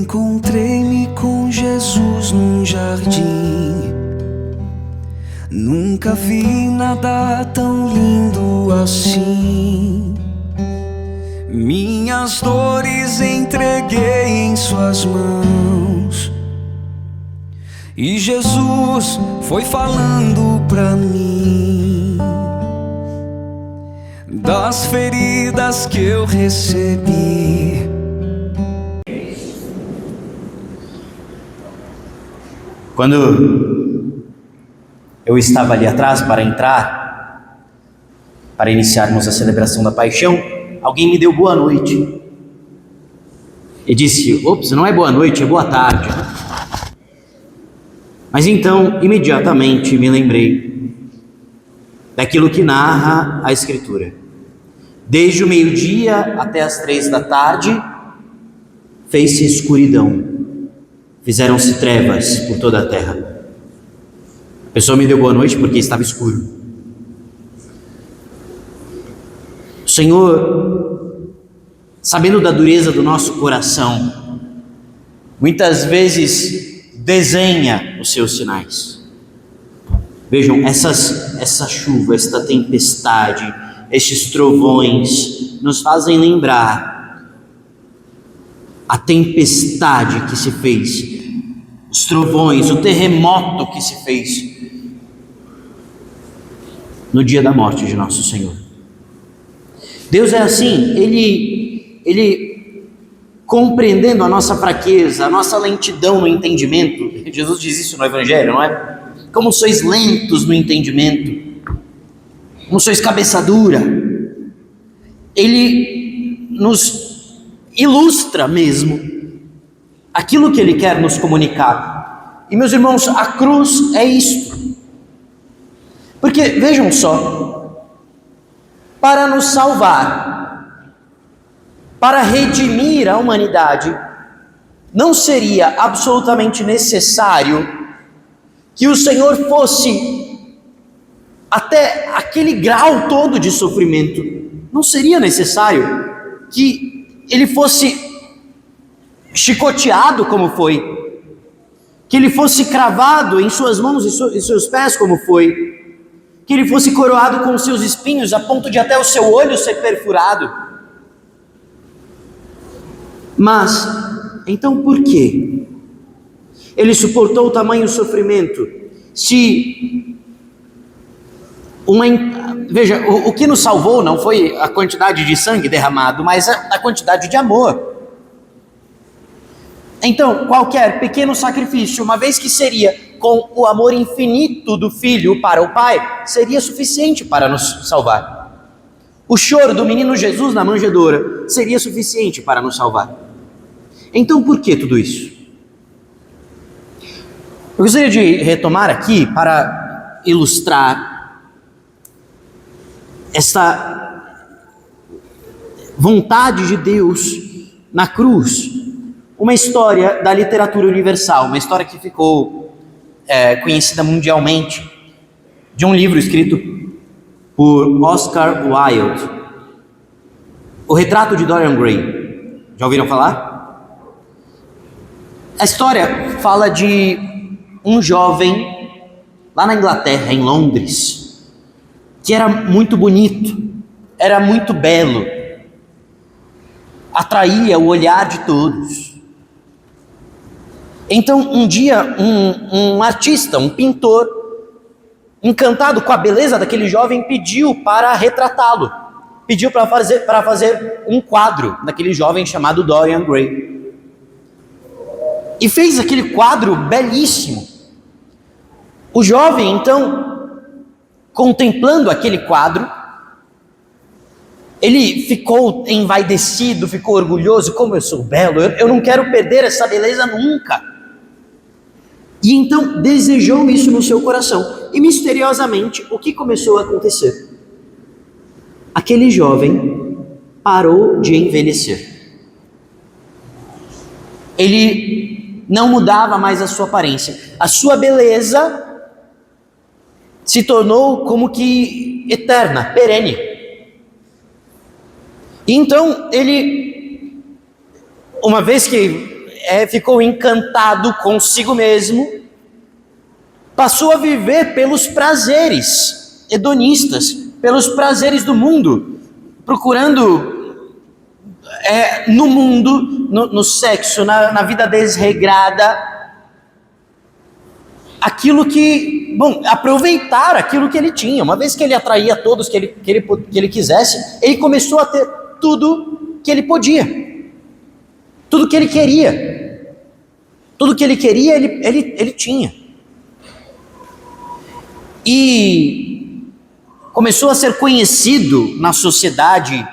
encontrei-me com Jesus num jardim. Nunca vi nada tão lindo assim. Minhas dores entreguei em suas mãos, e Jesus foi falando pra mim das feridas que eu recebi. Quando eu estava ali atrás para entrar, para iniciarmos a celebração da paixão, alguém me deu boa noite e disse: ops, não é boa noite, é boa tarde. Mas então, imediatamente me lembrei daquilo que narra a Escritura. Desde o meio-dia até as 3 da tarde, fez-se escuridão, fizeram-se trevas por toda a terra. A pessoa me deu boa noite porque estava escuro. O Senhor, sabendo da dureza do nosso coração, muitas vezes desenha os seus sinais. Vejam, essa chuva, esta tempestade, estes trovões nos fazem lembrar a tempestade que se fez, os trovões, o terremoto que se fez no dia da morte de nosso Senhor. Deus é assim, Ele compreendendo a nossa fraqueza, a nossa lentidão no entendimento. Jesus diz isso no Evangelho, não é? Como sois lentos no entendimento, como sois cabeça dura. Ele nos ilustra mesmo aquilo que Ele quer nos comunicar. E meus irmãos, a cruz é isto. Porque vejam só, para nos salvar, para redimir a humanidade, não seria absolutamente necessário que o Senhor fosse até aquele grau todo de sofrimento. Não seria necessário que Ele fosse chicoteado como foi, que Ele fosse cravado em suas mãos e seus pés como foi, que Ele fosse coroado com seus espinhos a ponto de até o seu olho ser perfurado. Mas, então por que Ele suportou tamanho sofrimento? Veja, o que nos salvou não foi a quantidade de sangue derramado, mas a quantidade de amor. Então, qualquer pequeno sacrifício, uma vez que seria com o amor infinito do Filho para o Pai, seria suficiente para nos salvar. O choro do menino Jesus na manjedoura seria suficiente para nos salvar. Então, por que tudo isso? Eu gostaria de retomar aqui para ilustrar esta vontade de Deus na cruz, uma história da literatura universal, uma história que ficou conhecida mundialmente, de um livro escrito por Oscar Wilde, O Retrato de Dorian Gray. Já ouviram falar? A história fala de um jovem lá na Inglaterra, em Londres, que era muito bonito, era muito belo, atraía o olhar de todos. Então, um dia, um artista, um pintor, encantado com a beleza daquele jovem, pediu para retratá-lo, pediu para fazer um quadro daquele jovem chamado Dorian Gray. E fez aquele quadro belíssimo. O jovem, então, contemplando aquele quadro, ele ficou envaidecido, ficou orgulhoso. Como eu sou belo, eu não quero perder essa beleza nunca. E então desejou isso no seu coração. E misteriosamente, o que começou a acontecer? Aquele jovem parou de envelhecer. Ele não mudava mais a sua aparência. A sua beleza se tornou como que eterna, perene. E então ele, uma vez que ficou encantado consigo mesmo, passou a viver pelos prazeres hedonistas, pelos prazeres do mundo, procurando no mundo, no sexo, na vida desregrada, aquilo que, aproveitar aquilo que ele tinha. Uma vez que ele atraía todos que ele quisesse, ele começou a ter tudo que ele podia, tudo que ele queria. Tudo que ele queria, ele tinha. E começou a ser conhecido na sociedade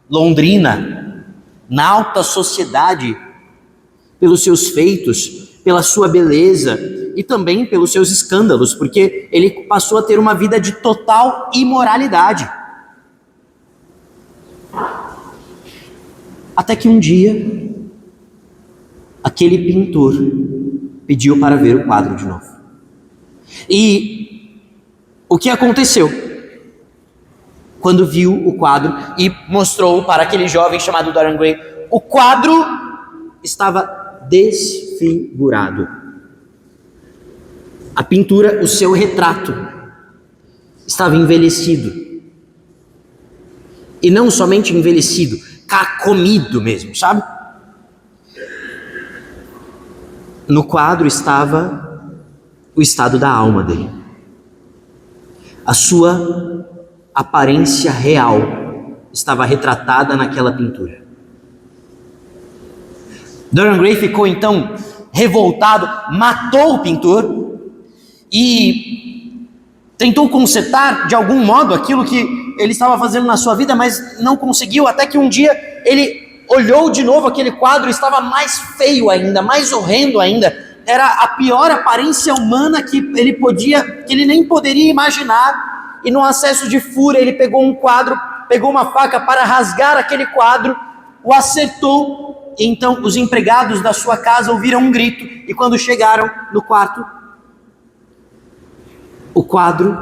londrina, na alta sociedade, pelos seus feitos, pela sua beleza e também pelos seus escândalos, porque ele passou a ter uma vida de total imoralidade. Até que um dia, aquele pintor pediu para ver o quadro de novo. E o que aconteceu? Quando viu o quadro e mostrou para aquele jovem chamado Dorian Gray, o quadro estava desfigurado. A pintura, o seu retrato, estava envelhecido. E não somente envelhecido, carcomido mesmo, sabe? No quadro estava o estado da alma dele. A sua aparência real estava retratada naquela pintura. Dorian Gray ficou então revoltado, matou o pintor e tentou consertar de algum modo aquilo que ele estava fazendo na sua vida, mas não conseguiu, até que um dia ele olhou de novo aquele quadro, estava mais feio ainda, mais horrendo ainda, era a pior aparência humana que ele nem poderia imaginar, e no acesso de fúria ele pegou um quadro, pegou uma faca para rasgar aquele quadro, o acertou. Então os empregados da sua casa ouviram um grito, e quando chegaram no quarto, o quadro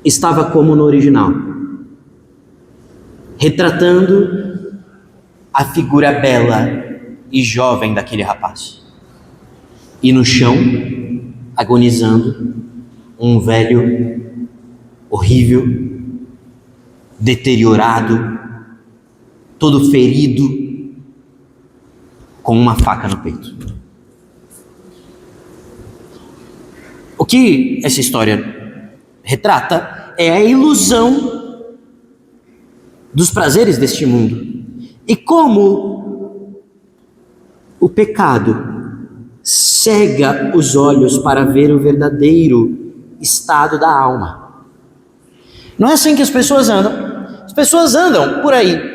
estava como no original, retratando a figura bela e jovem daquele rapaz. E no chão, agonizando, um velho horrível, deteriorado, todo ferido, com uma faca no peito. O que essa história retrata é a ilusão dos prazeres deste mundo e como o pecado cega os olhos para ver o verdadeiro estado da alma. Não é assim que as pessoas andam. As pessoas andam por aí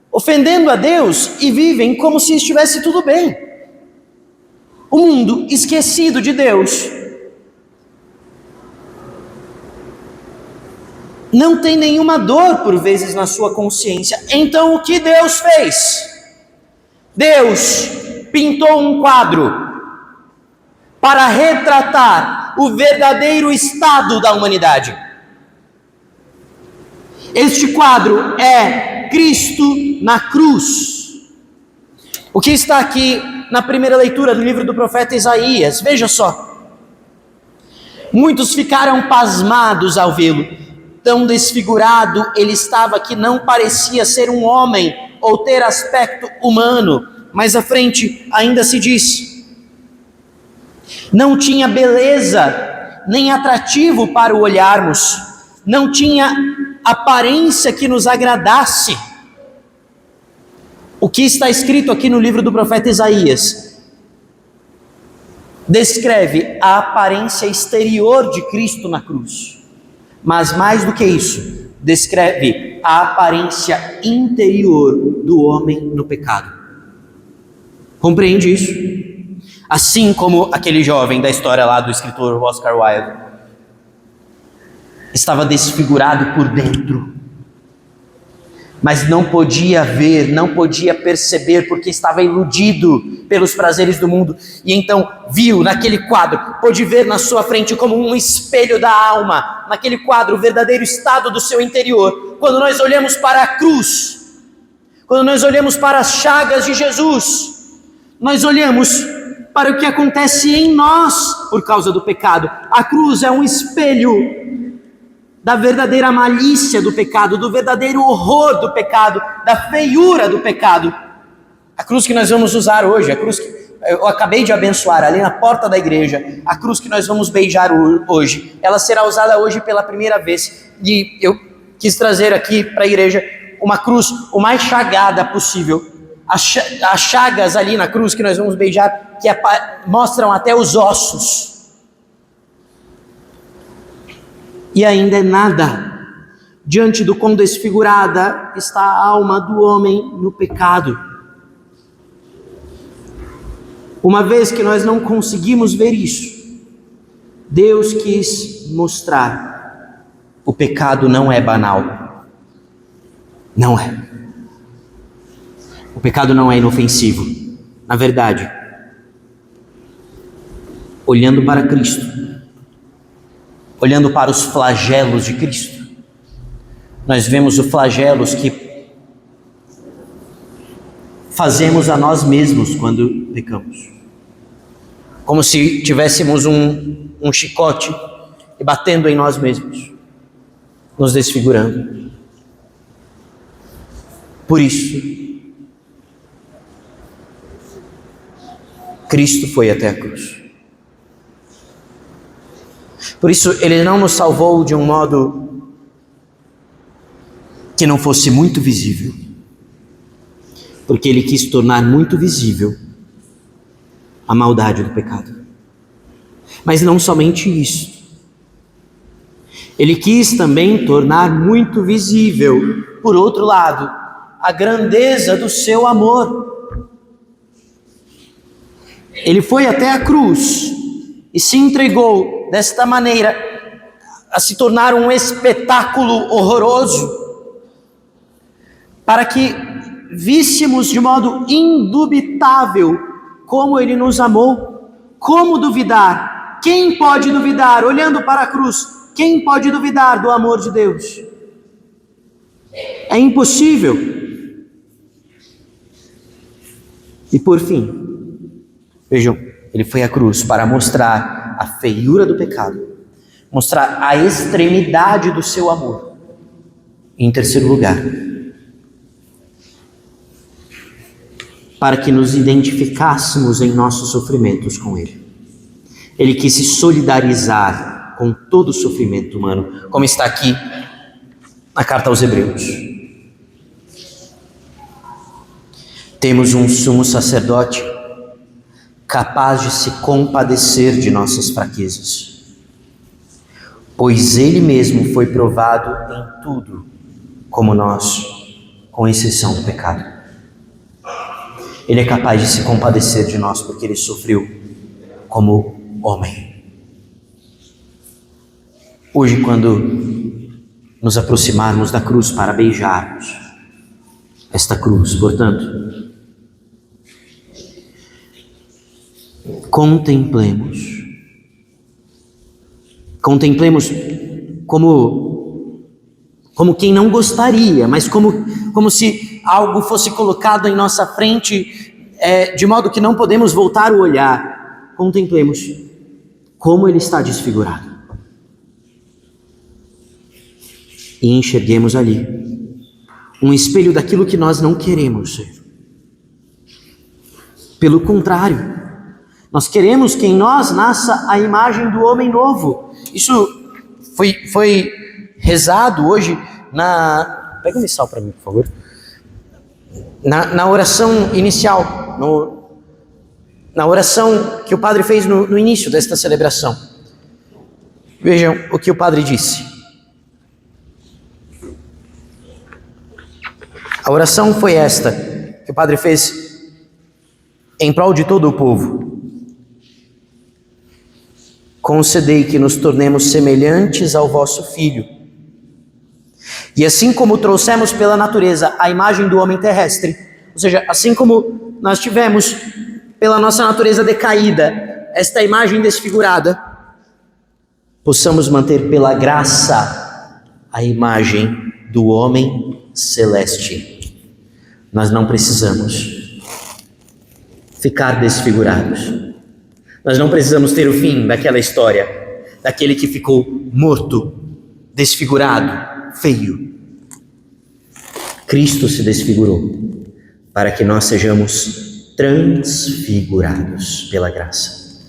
ofendendo a Deus e vivem como se estivesse tudo bem. O mundo esquecido de Deus não tem nenhuma dor por vezes na sua consciência. Então o que Deus fez? Deus pintou um quadro para retratar o verdadeiro estado da humanidade. Este quadro é Cristo na cruz. O que está aqui na primeira leitura do livro do profeta Isaías? Veja só. Muitos ficaram pasmados ao vê-lo. Tão desfigurado ele estava que não parecia ser um homem ou ter aspecto humano. Mais à frente ainda se diz: não tinha beleza nem atrativo para o olharmos, não tinha aparência que nos agradasse. O que está escrito aqui no livro do profeta Isaías descreve a aparência exterior de Cristo na cruz, mas mais do que isso, descreve a aparência interior do homem no pecado. Compreende isso? Assim como aquele jovem da história lá do escritor Oscar Wilde estava desfigurado por dentro, mas não podia ver, não podia perceber, porque estava iludido pelos prazeres do mundo, e então viu naquele quadro, pôde ver na sua frente como um espelho da alma, naquele quadro o verdadeiro estado do seu interior. Quando nós olhamos para a cruz, quando nós olhamos para as chagas de Jesus, nós olhamos para o que acontece em nós por causa do pecado. A cruz é um espelho da verdadeira malícia do pecado, do verdadeiro horror do pecado, da feiura do pecado. A cruz que nós vamos usar hoje, a cruz que eu acabei de abençoar ali na porta da igreja, a cruz que nós vamos beijar hoje, ela será usada hoje pela primeira vez. E eu quis trazer aqui para a igreja uma cruz o mais chagada possível. As chagas ali na cruz que nós vamos beijar, que mostram até os ossos. E ainda é nada diante do quão desfigurada está a alma do homem no pecado. Uma vez que nós não conseguimos ver isso, Deus quis mostrar: o pecado não é banal. Não é. O pecado não é inofensivo. Na verdade, olhando para Cristo, olhando para os flagelos de Cristo, nós vemos os flagelos que fazemos a nós mesmos quando pecamos. Como se tivéssemos um chicote e batendo em nós mesmos, nos desfigurando. Por isso, Cristo foi até a cruz. Por isso, Ele não nos salvou de um modo que não fosse muito visível, porque Ele quis tornar muito visível a maldade do pecado. Mas não somente isso. Ele quis também tornar muito visível, por outro lado, a grandeza do seu amor. Ele foi até a cruz e se entregou desta maneira a se tornar um espetáculo horroroso, para que víssemos de modo indubitável como Ele nos amou. Como duvidar? Quem pode duvidar? Olhando para a cruz, quem pode duvidar do amor de Deus? É impossível. E por fim, vejam, Ele foi à cruz para mostrar a feiura do pecado, mostrar a extremidade do seu amor. E em terceiro lugar, para que nos identificássemos em nossos sofrimentos com Ele. Ele quis se solidarizar com todo o sofrimento humano, como está aqui na carta aos Hebreus. Temos um sumo sacerdote capaz de se compadecer de nossas fraquezas, pois Ele mesmo foi provado em tudo, como nós, com exceção do pecado. Ele é capaz de se compadecer de nós, porque Ele sofreu como homem. Hoje, quando nos aproximarmos da cruz para beijarmos esta cruz, portanto, contemplemos como quem não gostaria, mas como se algo fosse colocado em nossa frente, de modo que não podemos voltar o olhar. Contemplemos como Ele está desfigurado e enxerguemos ali um espelho daquilo que nós não queremos ser. Pelo contrário, nós queremos que em nós nasça a imagem do homem novo. Isso foi rezado hoje Pega um missal para mim, por favor. Na oração inicial, na oração que o padre fez no início desta celebração. Vejam o que o padre disse. A oração foi esta, que o padre fez em prol de todo o povo. Concedei que nos tornemos semelhantes ao vosso Filho. E assim como trouxemos pela natureza a imagem do homem terrestre, ou seja, assim como nós tivemos pela nossa natureza decaída esta imagem desfigurada, possamos manter pela graça a imagem do homem celeste. Nós não precisamos ficar desfigurados. Nós não precisamos ter o fim daquela história, daquele que ficou morto, desfigurado, feio. Cristo se desfigurou para que nós sejamos transfigurados pela graça.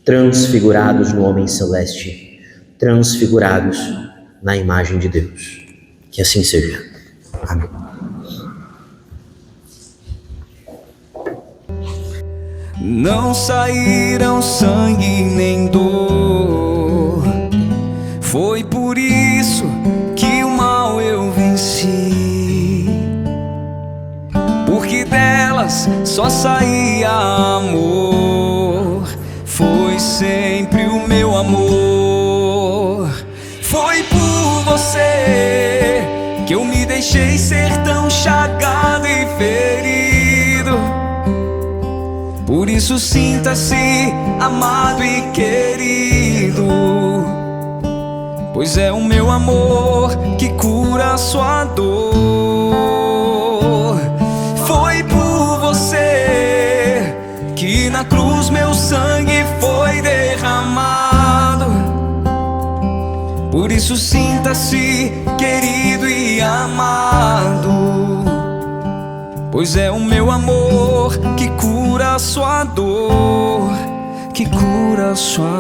Transfigurados no homem celeste, transfigurados na imagem de Deus. Que assim seja. Amém. Não saíram sangue nem dor, foi por isso que o mal eu venci, porque delas só saía amor, foi sempre o meu amor. Foi por você que eu me deixei ser tão chagado e ferido. Por isso sinta-se amado e querido, pois é o meu amor que cura a sua dor. Foi por você que na cruz meu sangue foi derramado. Por isso sinta-se querido e amado, pois é o meu amor que cura a sua dor, que cura a sua